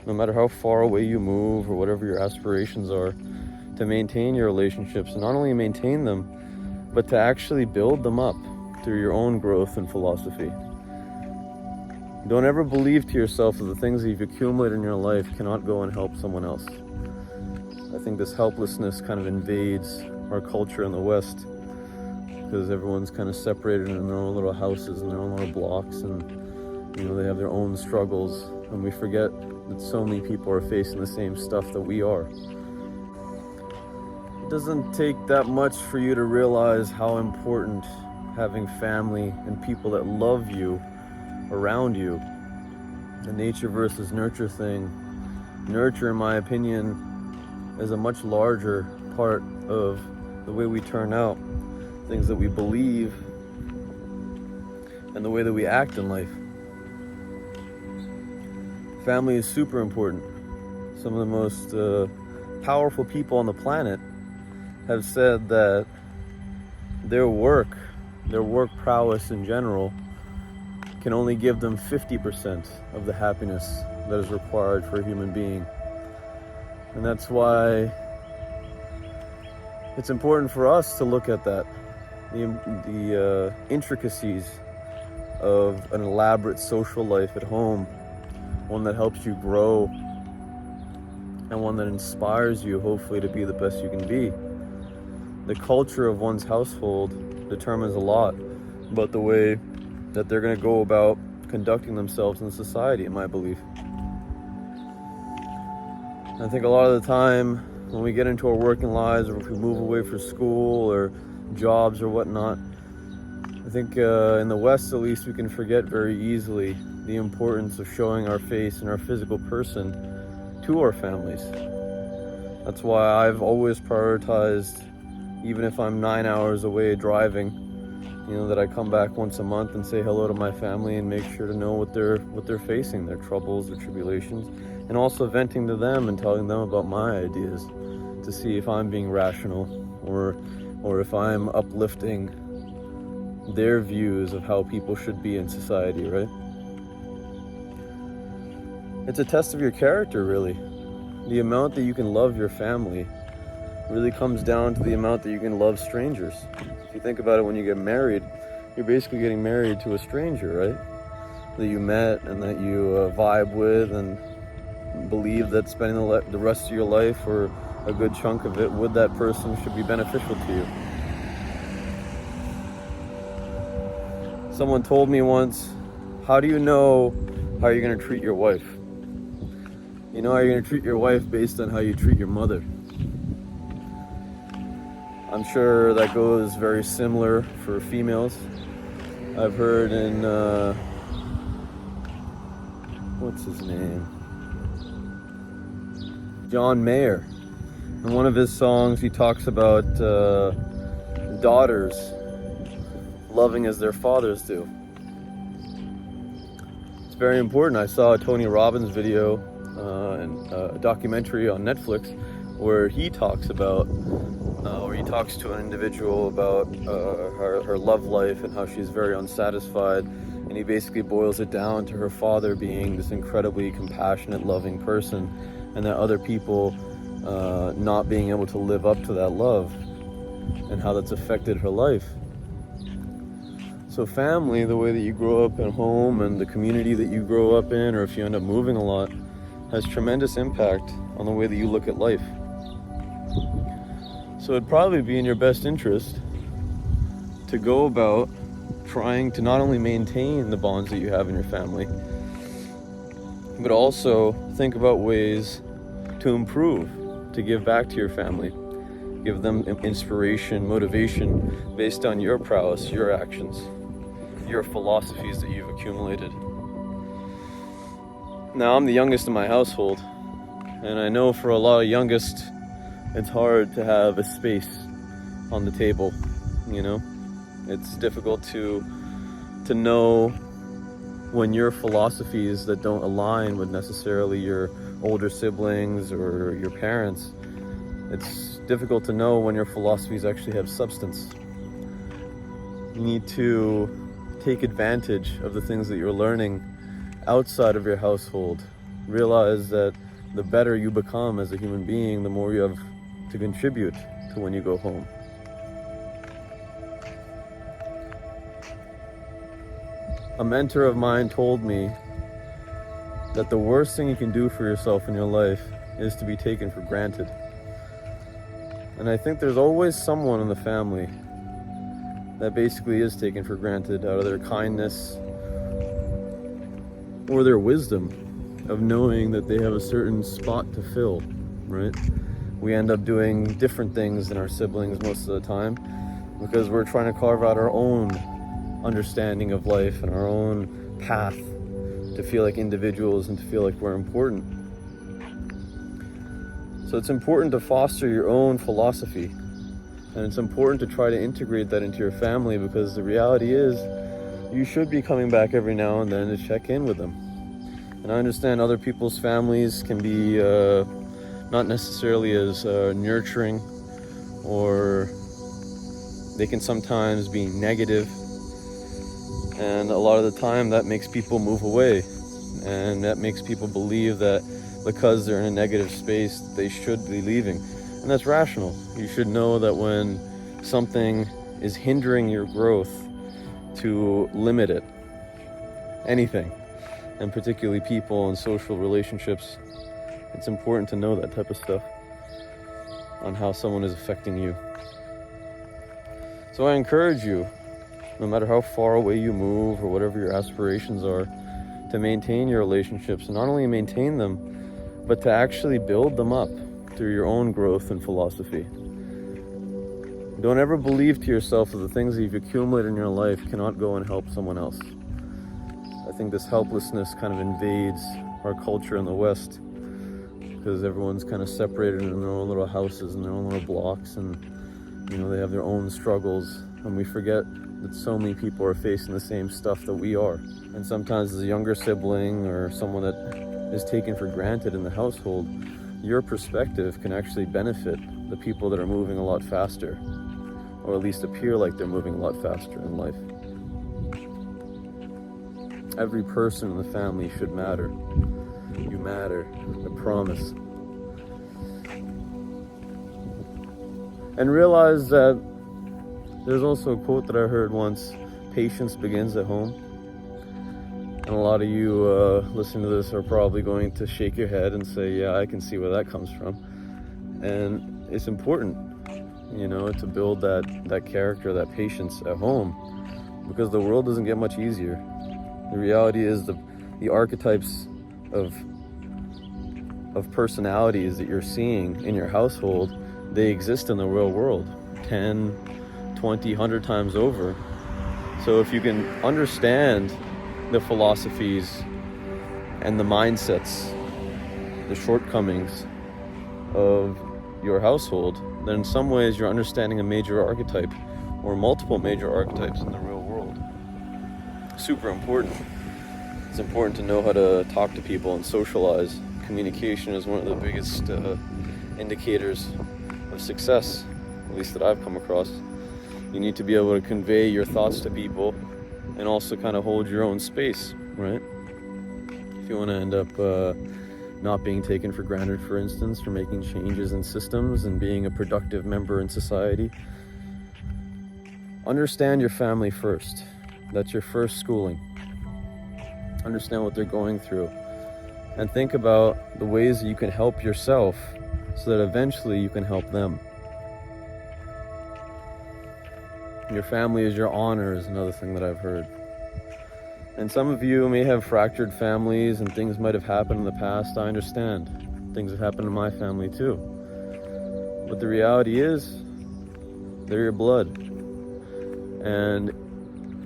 no matter how far away you move or whatever your aspirations are, to maintain your relationships, and not only maintain them, but to actually build them up through your own growth and philosophy. Don't ever believe to yourself that the things that you've accumulated in your life cannot go and help someone else. I think this helplessness kind of invades our culture in the West, because everyone's kind of separated in their own little houses and their own little blocks, and they have their own struggles, and we forget that so many people are facing the same stuff that we are. It doesn't take that much for you to realize how important having family and people that love you around you, the nature versus nurture thing. Nurture, in my opinion, is a much larger part of the way we turn out, things that we believe, and the way that we act in life. Family is super important. Some of the most powerful people on the planet have said that their work prowess in general can only give them 50% of the happiness that is required for a human being. And that's why it's important for us to look at that, the intricacies of an elaborate social life at home, one that helps you grow, and one that inspires you, hopefully, to be the best you can be. The culture of one's household determines a lot about the way that they're going to go about conducting themselves in society, in my belief. I think a lot of the time when we get into our working lives, or if we move away for school or jobs or whatnot, I think in the West at least, we can forget very easily the importance of showing our face and our physical person to our families. That's why I've always prioritized, even if I'm 9 hours away driving, that I come back once a month and say hello to my family and make sure to know what they're facing, their troubles, their tribulations, and also venting to them and telling them about my ideas to see if I'm being rational or if I'm uplifting their views of how people should be in society, right? It's a test of your character, really. The amount that you can love your family really comes down to the amount that you can love strangers. If you think about it, when you get married, you're basically getting married to a stranger, right? That you met and that you vibe with and believe that spending the rest of your life, or a good chunk of it, with that person should be beneficial to you. Someone told me once, how do you know how you're going to treat your wife? You know how you're going to treat your wife based on how you treat your mother. I'm sure that goes very similar for females. I've heard in, what's his name? John Mayer. In one of his songs, he talks about daughters loving as their fathers do. It's very important. I saw a Tony Robbins video and a documentary on Netflix where he talks about, or he talks to an individual about her love life and how she's very unsatisfied, and he basically boils it down to her father being this incredibly compassionate, loving person, and that other people not being able to live up to that love, and how that's affected her life. So family, the way that you grow up at home and the community that you grow up in, or if you end up moving a lot, has tremendous impact on the way that you look at life. So it'd probably be in your best interest to go about trying to not only maintain the bonds that you have in your family, but also think about ways to improve, to give back to your family, give them inspiration, motivation based on your prowess, your actions, your philosophies that you've accumulated. Now, I'm the youngest in my household, and I know for a lot of youngest, it's hard to have a space on the table, It's difficult to know when your philosophies that don't align with necessarily your older siblings or your parents. It's difficult to know when your philosophies actually have substance. You need to take advantage of the things that you're learning outside of your household Realize that the better you become as a human being, the more you have to contribute to when you go home. A mentor of mine told me that the worst thing you can do for yourself in your life is to be taken for granted. And I think there's always someone in the family that basically is taken for granted out of their kindness or their wisdom of knowing that they have a certain spot to fill, right? We end up doing different things than our siblings most of the time because we're trying to carve out our own understanding of life and our own path to feel like individuals and to feel like we're important. So it's important to foster your own philosophy, and it's important to try to integrate that into your family, because the reality is you should be coming back every now and then to check in with them. And I understand other people's families can be not necessarily as nurturing, or they can sometimes be negative, and a lot of the time that makes people move away, and that makes people believe that because they're in a negative space they should be leaving. And that's rational. You should know that when something is hindering your growth, to limit it. Anything, and particularly people and social relationships, it's important to know that type of stuff on how someone is affecting you. So I encourage you, no matter how far away you move or whatever your aspirations are, to maintain your relationships, and not only maintain them, but to actually build them up through your own growth and philosophy. Don't ever believe to yourself that the things that you've accumulated in your life cannot go and help someone else. I think this helplessness kind of invades our culture in the West, because everyone's kind of separated in their own little houses and their own little blocks, and they have their own struggles, and we forget that so many people are facing the same stuff that we are. And sometimes as a younger sibling or someone that is taken for granted in the household, your perspective can actually benefit the people that are moving a lot faster, or at least appear like they're moving a lot faster in life. Every person in the family should matter. You matter, I promise. And realize that there's also a quote that I heard once: patience begins at home. And a lot of you listening to this are probably going to shake your head and say, yeah, I can see where that comes from. And it's important, to build that character, that patience at home, because the world doesn't get much easier. The reality is the archetypes of personalities that you're seeing in your household, they exist in the real world 10, 20, 100 times over. So if you can understand the philosophies and the mindsets, the shortcomings of your household, then in some ways you're understanding a major archetype or multiple major archetypes in the real world. Super important. It's important to know how to talk to people and socialize. Communication is one of the biggest indicators of success, at least that I've come across. You need to be able to convey your thoughts to people and also kind of hold your own space, right? If you want to end up not being taken for granted, for instance, for making changes in systems and being a productive member in society, understand your family first. That's your first schooling. Understand what they're going through, and think about the ways that you can help yourself so that eventually you can help them. Your family is your honor is another thing that I've heard. And some of you may have fractured families and things might have happened in the past. I understand. Things have happened in my family too. But the reality is, they're your blood. And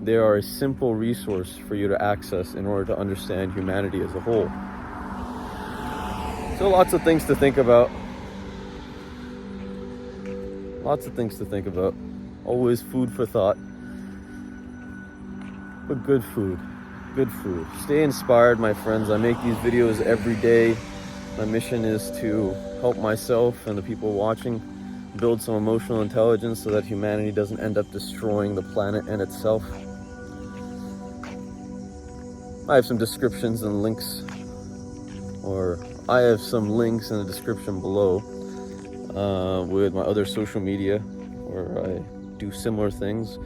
they are a simple resource for you to access in order to understand humanity as a whole. So lots of things to think about. Lots of things to think about. Always food for thought. But good food. Good food. Stay inspired, my friends. I make these videos every day. My mission is to help myself and the people watching build some emotional intelligence so that humanity doesn't end up destroying the planet and itself. I have some descriptions and links or I have some links in the description below with my other social media where I do similar things.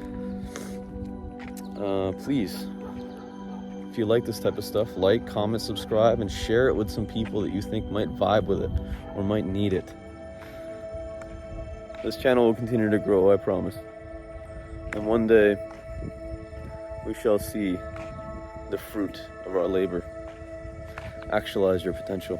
Please, if you like this type of stuff, like, comment, subscribe, and share it with some people that you think might vibe with it or might need it. This channel will continue to grow, I promise. And one day, we shall see the fruit of our labor. Actualize your potential.